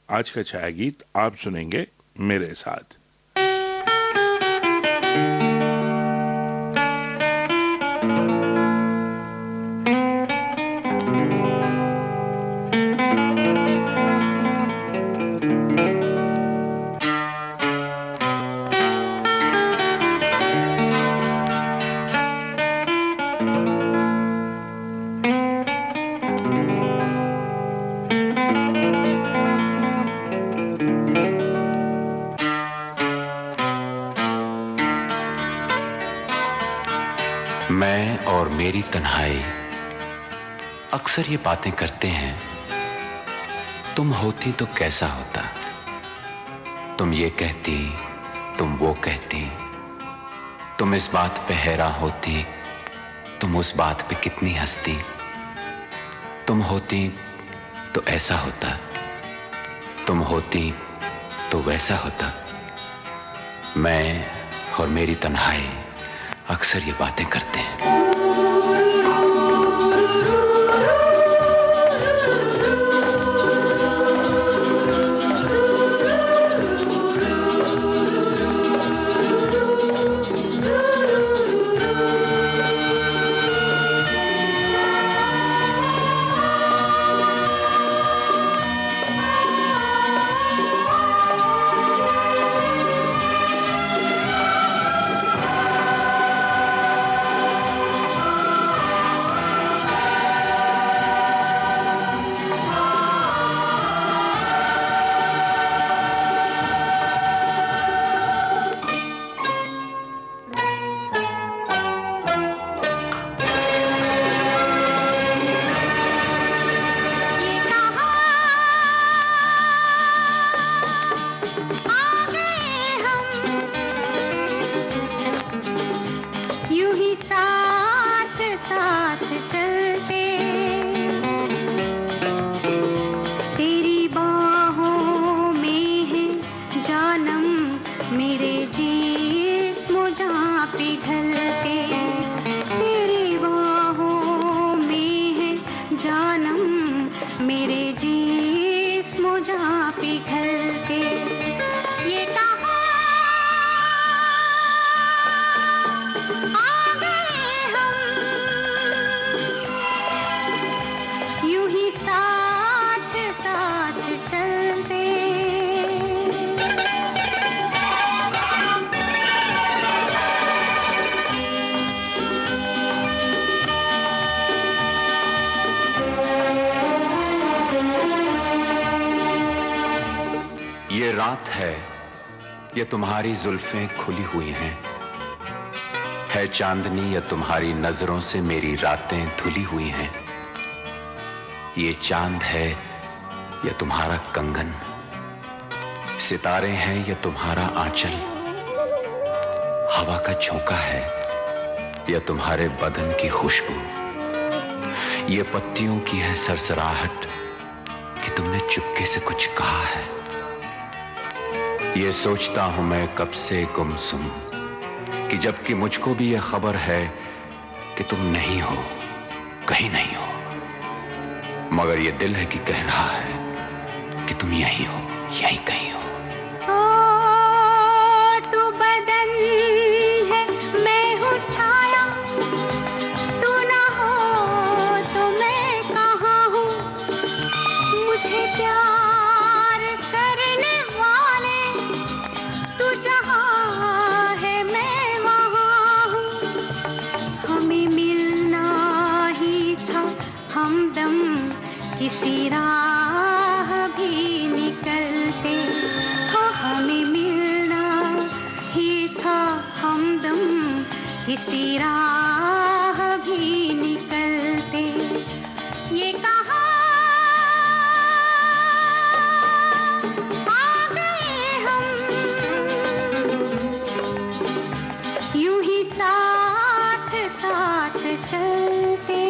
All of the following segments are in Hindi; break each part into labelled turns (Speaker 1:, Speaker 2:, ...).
Speaker 1: आज का छाया गीत आप सुनेंगे मेरे साथ।
Speaker 2: मैं और मेरी तन्हाई अक्सर ये बातें करते हैं, तुम होती तो कैसा होता। तुम ये कहती, तुम वो कहती, तुम इस बात पे हैरान होती, तुम उस बात पे कितनी हंसती। तुम होती तो ऐसा होता, तुम होती तो वैसा होता। मैं और मेरी तन्हाई अक्सर ये बातें करते हैं।
Speaker 3: मेरे जिस्म जहाँ पिघलते, तेरी बाहों में है जानम मेरे जिस्म जहाँ पिघलते। ये कहाँ आ गए हम, यूं ही साथ साथ चलते।
Speaker 2: ये रात है, ये तुम्हारी जुल्फें खुली हुई हैं, है चांदनी या तुम्हारी नजरों से मेरी रातें धुली हुई हैं। ये चांद है या तुम्हारा कंगन, सितारे हैं या तुम्हारा आंचल, हवा का झोंका है या तुम्हारे बदन की खुशबू, ये पत्तियों की है सरसराहट कि तुमने चुपके से कुछ कहा है। ये सोचता हूं मैं कब से गुमसुम कि जबकि मुझको भी ये खबर है कि तुम नहीं हो, कहीं नहीं हो, मगर ये दिल है कि कह रहा है कि तुम यहीं हो, यहीं कहीं हो।
Speaker 3: तू बदन है, मैं हूँ छाया, तू ना हो तो मैं कहाँ हूँ। मुझे प्यार करने वाले तू जहाँ है मैं वहाँ हूँ। हमें मिलना ही था हमदम किसी राह भी निकलते, हाँ हमें मिलना ही था हमदम किसी राह भी निकलते। ये कहाँ आ गए हम, यूं ही साथ साथ चलते।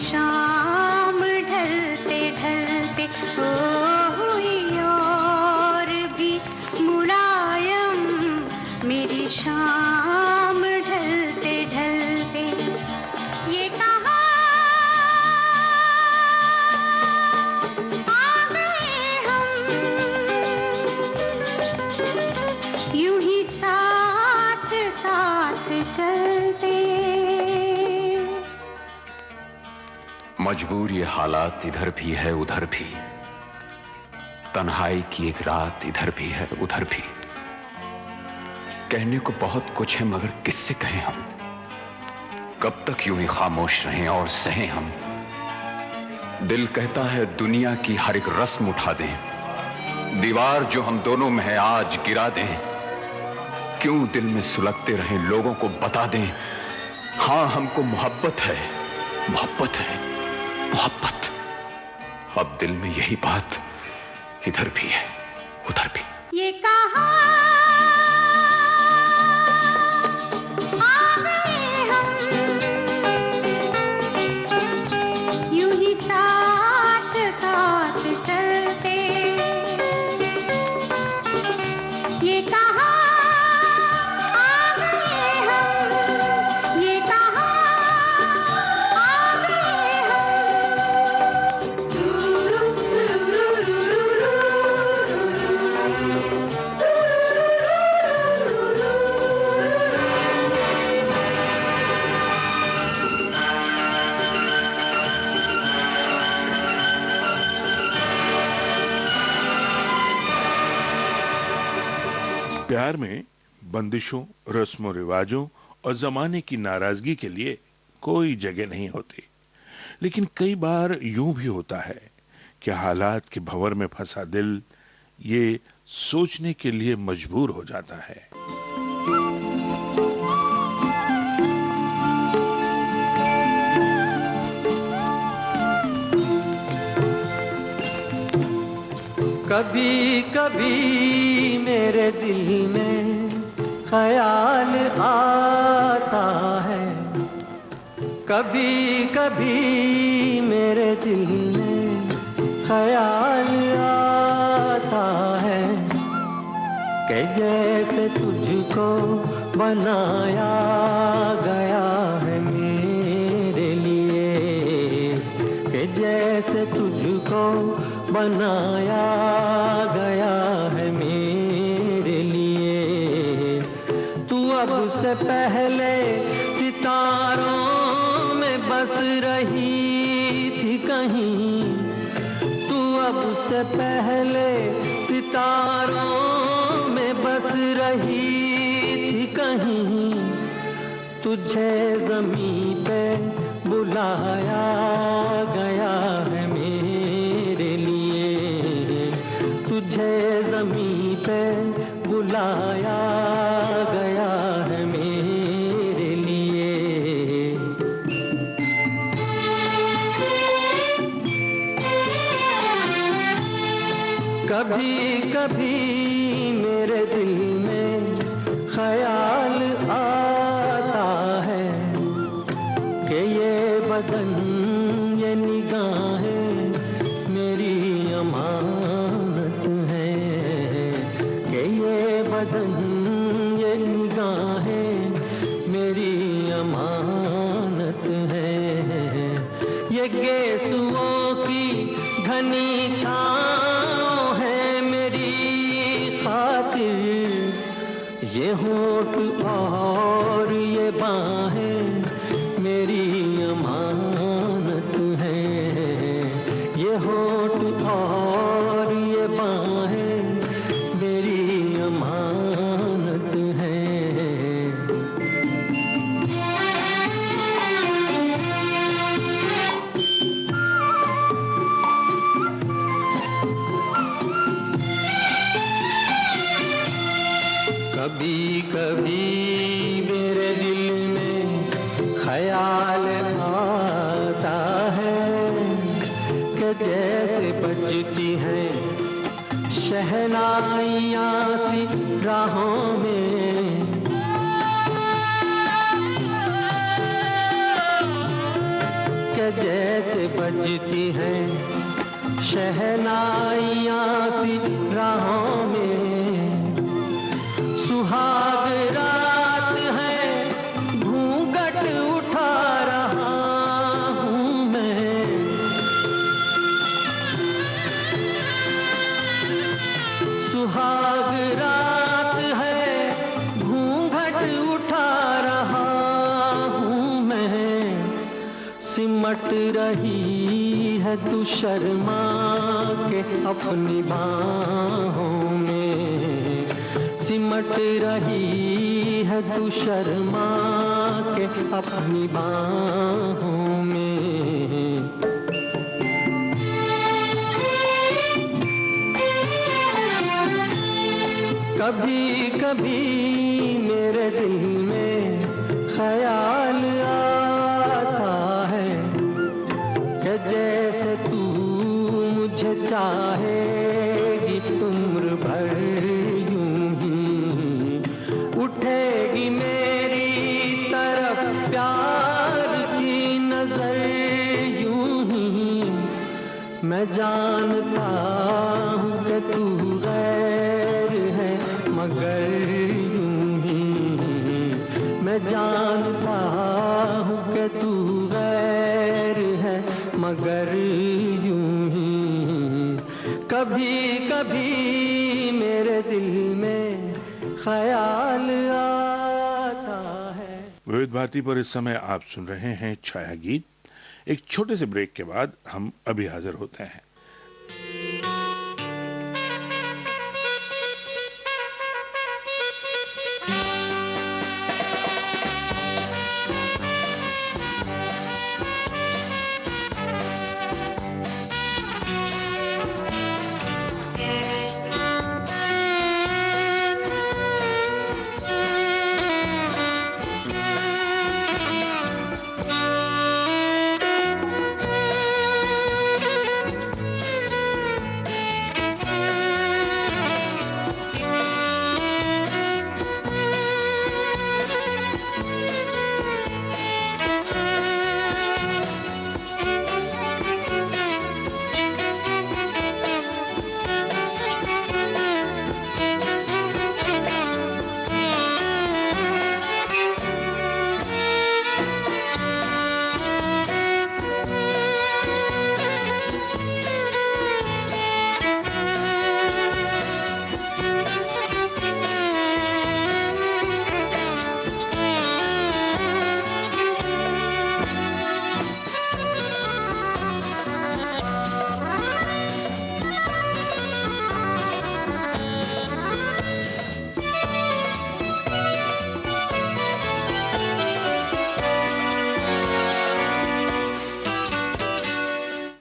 Speaker 3: शाम ढलते ढलते ओ हुई और भी मुलायम, मेरी शाम ढलते ढलते। ये कहा आ गए हम, यूं ही साथ साथ चलते।
Speaker 2: मजबूर ये हालात इधर भी है उधर भी, तन्हाई की एक रात इधर भी है उधर भी। कहने को बहुत कुछ है मगर किससे कहें हम, कब तक यूं ही खामोश रहें और सहें हम। दिल कहता है दुनिया की हर एक रस्म उठा दें, दीवार जो हम दोनों में है आज गिरा दें। क्यों दिल में सुलगते रहें, लोगों को बता दें हां हमको मोहब्बत है, मोहब्बत है, मोहब्बत। अब दिल में यही बात इधर भी है उधर भी।
Speaker 3: ये कहा आ गए हम, यूं ही साथ साथ चलते। ये कहा आ गए हम, ये कहा आ गए
Speaker 1: प्यार में बंदिशों, रस्मों रिवाजों और जमाने की नाराजगी के लिए कोई जगह नहीं होती। लेकिन कई बार यूं भी होता है कि हालात के भंवर में फंसा दिल ये सोचने के लिए मजबूर हो जाता है।
Speaker 4: कभी कभी मेरे दिल में ख्याल आता है, कभी कभी मेरे दिल में ख्याल आता है कि जैसे तुझको बनाया गया है मेरे लिए, कि जैसे तुझको बनाया गया है मेरे लिए। तू अब से पहले सितारों में बस रही थी कहीं, तू अब से पहले सितारों में बस रही थी कहीं। तुझे ज़मीं पे बुलाया गया है मेरे लिए, तुझे ज़मीं पे बुलाया गया है मेरे लिए। कभी कभी मेरे दिल में ख्याल आता है कि ये बदन ये निगाहें मेरी अमानत है, कि ये बदन ये निगाहें मेरी अमानत है। ये गेसुओं की घनी छाँव है मेरी खातिर, ये होठ और ये बाहें मेरी अमानत हैं, ये होठ और ये बाहें मेरी अमानत हैं। कभी कभी मेरे दिल में ख्याल आता है कि जैसे बजती हैं शहनाइयाँ सी राहों में, कि के जैसे बजती हैं शहनाइयाँ सी राहों में। सुहाग रात है घूंघट उठा रहा हूँ मैं। सुहाग रात है घूंघट उठा रहा हूँ मैं। सिमट रही है तू शर्मा के अपनी बाहों में। सिमट रही है तू शर्मा के अपनी बाहों में। कभी कभी मेरे दिल में ख्याल आता है कि जैसे तू मुझे चाहेगी उम्र भर यूं ही उठेगी मेरी तरफ प्यार की नजर यूं ही। मैं जानता हूँ कि तू गैर है मगर यूं ही। मैं जानता हूँ कि तू गैर है मगर यूं ही। कभी कभी मेरे दिल में ख्याल आता है।
Speaker 1: विविध भारती पर इस समय आप सुन रहे हैं छाया गीत। एक छोटे से ब्रेक के बाद हम अभी हाजिर होते हैं।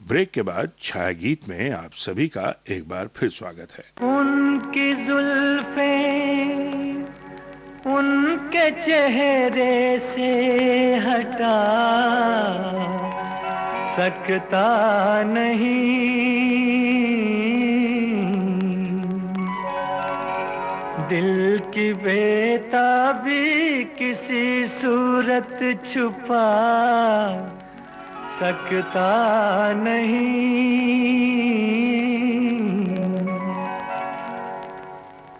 Speaker 1: ब्रेक के बाद छाया गीत में आप सभी का एक बार फिर स्वागत है।
Speaker 4: उनकी जुल्फे उनके चेहरे से हटा सकता नहीं। दिल की बेताबी किसी सूरत छुपा सकता नहीं।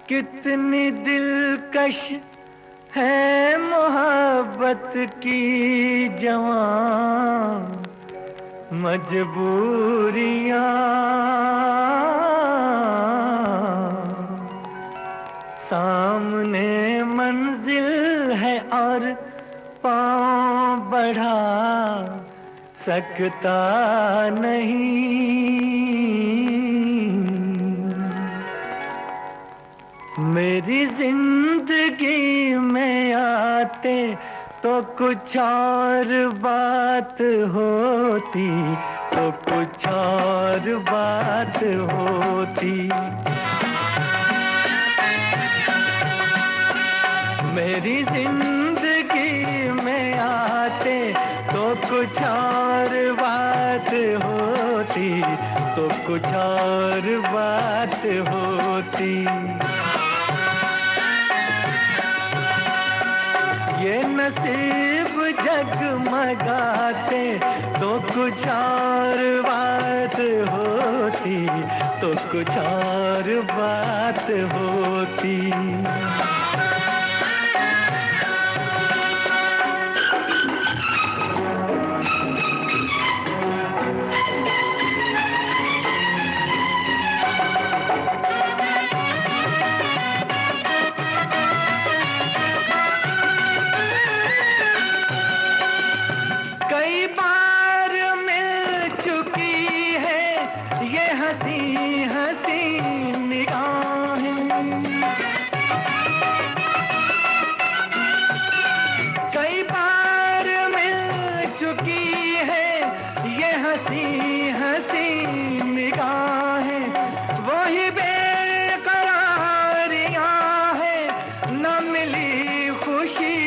Speaker 4: कितनी दिलकश है मोहब्बत की जवां मजबूरियां। सामने मंजिल है और पांव बढ़ा सकता नहीं। मेरी जिंदगी में आते तो कुछ और बात होती, तो कुछ और बात होती। मेरी जिंदगी में आते तो कुछ और बात होती, तो कुछ और बात होती। ये नसीब जगमगाते तो कुछ और बात होती, तो कुछ और बात होती। कई बार मिल चुकी है ये हंसी हंसी निगाहें, कई बार मिल चुकी है ये हंसी हंसी निगाहें। वही बेकरारियां है, न मिली खुशी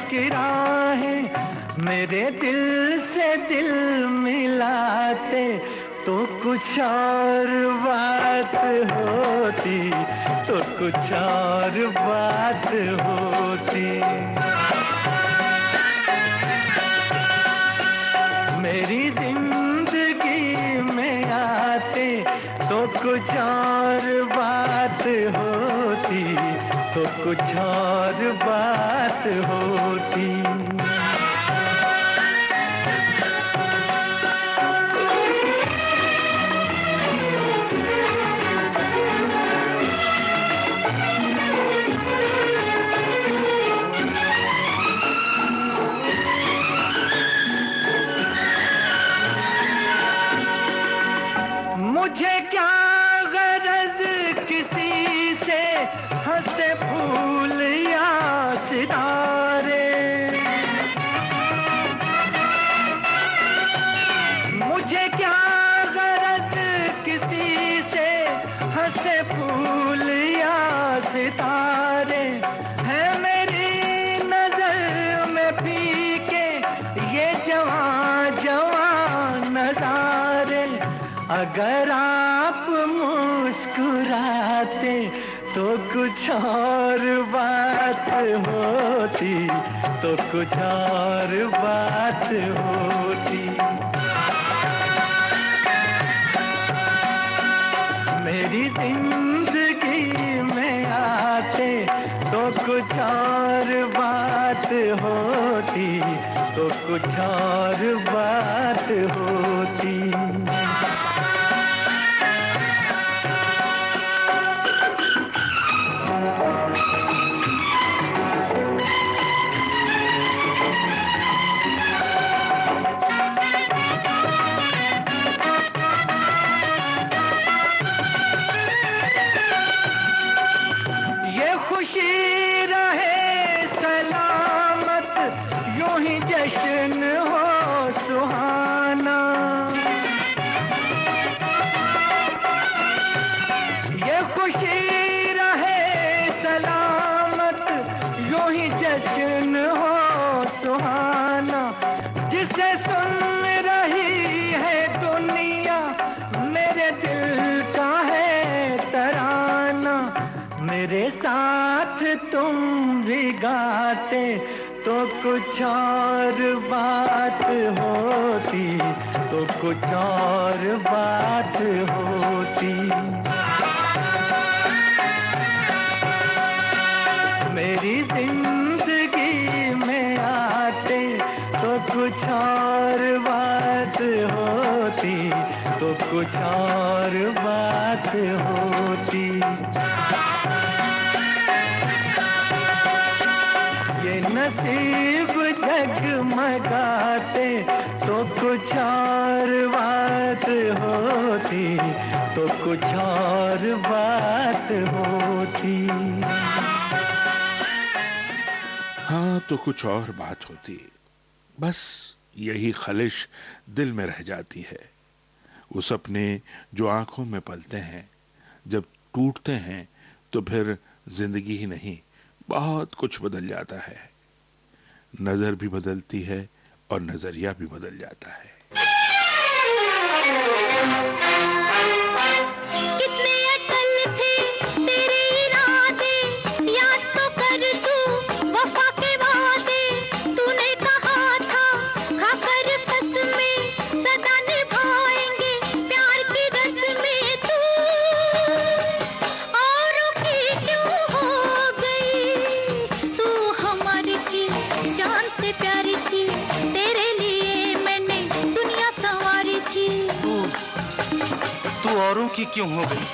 Speaker 4: की राहें। मेरे दिल से दिल मिलाते तो कुछ और बात होती, तो कुछ और बात होती। मेरी जिंदगी में आते तो कुछ और बात होती, तो कुछ और बात होती। मुझे क्या गरज किसी से हंसे फूल या सितारे, मुझे क्या गरज किसी से हंसे फूल या सितारे। है मेरी नजर में फीके ये जवां जवां नजारे। अगर आप मुस्कुराते तो कुछ और बात होती, तो कुछ और बात होती। मेरी जिंदगी में आते तो कुछ और बात होती, तो कुछ और बात होती। खुशी रहे सलामत, यूं ही जश्न हो सुहाना। ये खुशी रहे सलामत, यूं ही जश्न हो सुहाना। जिसे सुन रही है दुनिया मेरे दिल का है तराना। मेरे साथ तुम भी गाते तो कुछ और बात होती, तो कुछ और बात होती। मेरी जिंदगी में आते तो कुछ और बात होती, तो कुछ और बात होती। ये नसीब जगमगाते तो कुछ और बात होती, तो कुछ और बात होती।
Speaker 1: हाँ, तो कुछ और बात होती। बस यही खलिश दिल में रह जाती है। वो सपने जो आंखों में पलते हैं, जब टूटते हैं तो फिर जिंदगी ही नहीं, बहुत कुछ बदल जाता है। नजर भी बदलती है और नजरिया भी बदल जाता है।
Speaker 3: कितने अटल थे तेरे इरादे, याद तो कर तू वफा के वादे। तूने कहा था खाकर कसमें
Speaker 5: औरों की क्यों हो गई?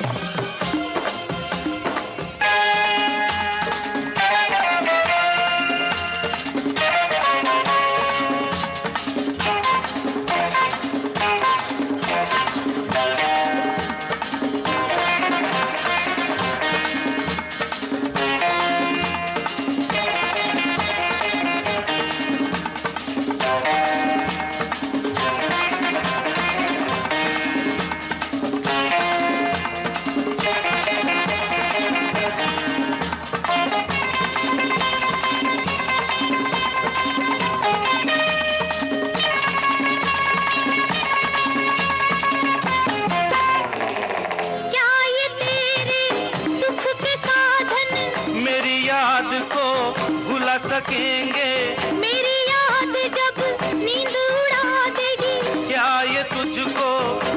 Speaker 3: सकेंगे मेरी याद जब नींद उड़ा देगी, क्या ये तुझको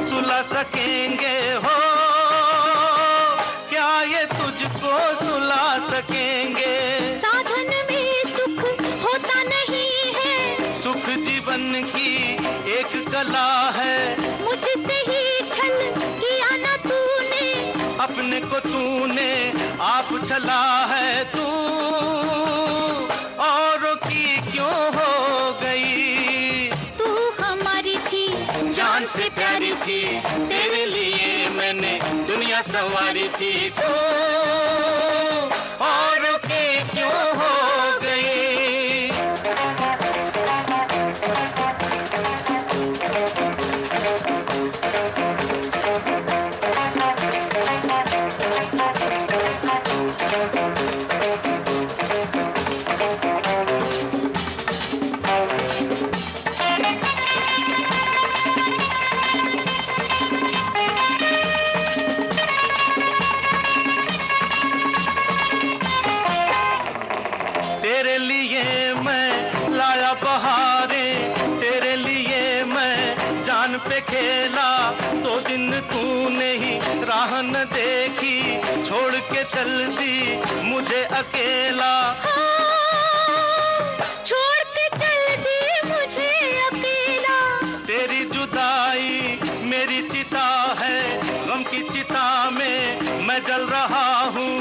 Speaker 3: सुला सकेंगे हो, क्या ये तुझको सुला सकेंगे। साधन में सुख होता नहीं है, सुख जीवन की एक कला है, मुझसे ही छल किया ना तूने, अपने को तूने आप छला है। तू औरों की क्यों हो गई, तू हमारी थी जान से प्यारी थी, तेरे लिए मैंने दुनिया संवारी थी। तू औरों की क्यों हो गई। पे खेला तो दिन तूने ही राह न देखी, छोड़ के चल दी मुझे अकेला। छोड़ के चल दी मुझे अकेला, तेरी जुदाई मेरी चिता है, गम की चिता में मैं जल रहा हूँ,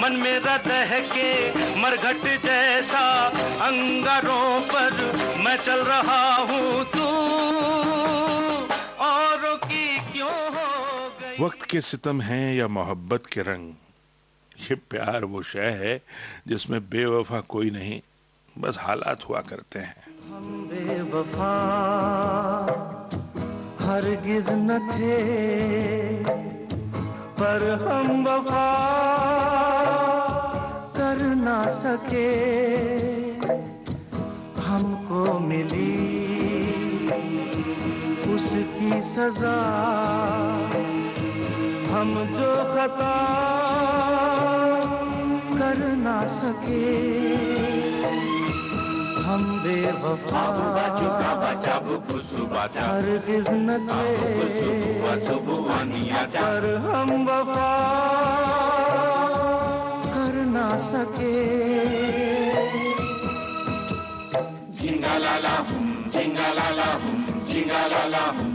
Speaker 3: मन मेरा दह के मरघट जैसा अंगारों पर मैं चल रहा हूँ। तू औरों की क्यों हो गई।
Speaker 1: वक्त के सितम हैं या मोहब्बत के रंग, ये प्यार वो शय है जिसमें बेवफा कोई नहीं, बस हालात हुआ करते हैं।
Speaker 4: हम बेवफा हरगिज न थे, पर हम वफा कर ना सके, हमको मिली उसकी सजा, हम जो खता कर ना सके, हम बेवफा हरगिज न थे, पर हम वफा कर ना सके।
Speaker 3: झिंगा लाला हूँ, झिंगा लाला हूँ, झिंगा लाला हूँ।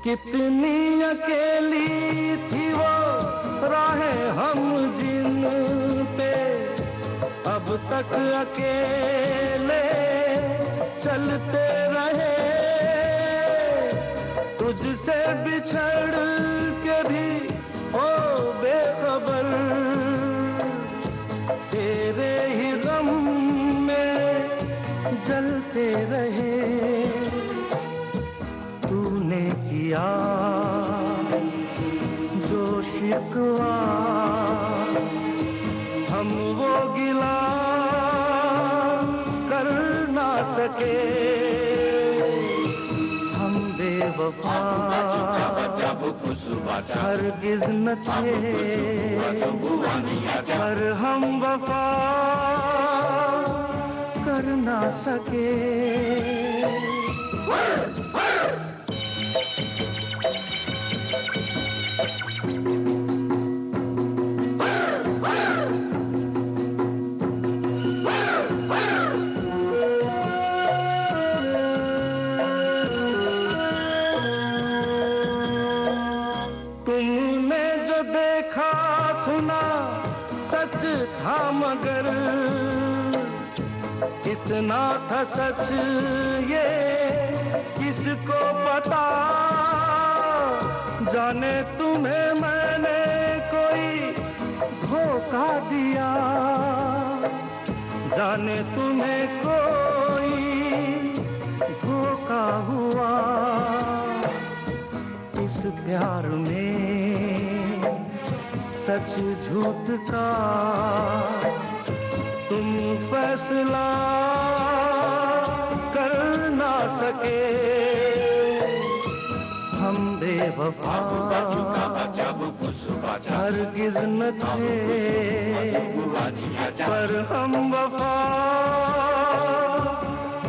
Speaker 4: कितनी अकेली थी वो राहें हम जिन पे, अब तक अकेले चलते रहे, तुझसे बिछड़ के भी ओ बेखबर, तेरे ही गम में जलते रहे। किया जो शिकवा हम वो गिला कर ना सके, हम बेवफा हरगिज न थे, पर हम वफा कर ना सके। तुमने जो देखा सुना सच था, मगर कितना था सच ये किसको पता। जाने तुम्हें मैंने कोई धोखा दिया, जाने तुम्हें कोई धोखा हुआ। इस प्यार में सच झूठ का तुम फैसला कर ना सके। हम बेवफा हरगिज न थे, पर हम वफा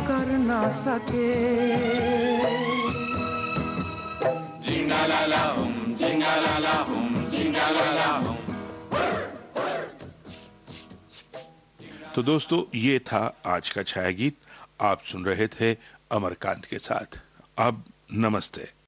Speaker 4: कर ना सके।
Speaker 2: जिंगालाला हुम, जिंगालाला हुम, जिंगालाला हुम।
Speaker 1: तो दोस्तों, ये था आज का छाया गीत। आप सुन रहे थे अमरकांत के साथ। अब नमस्ते।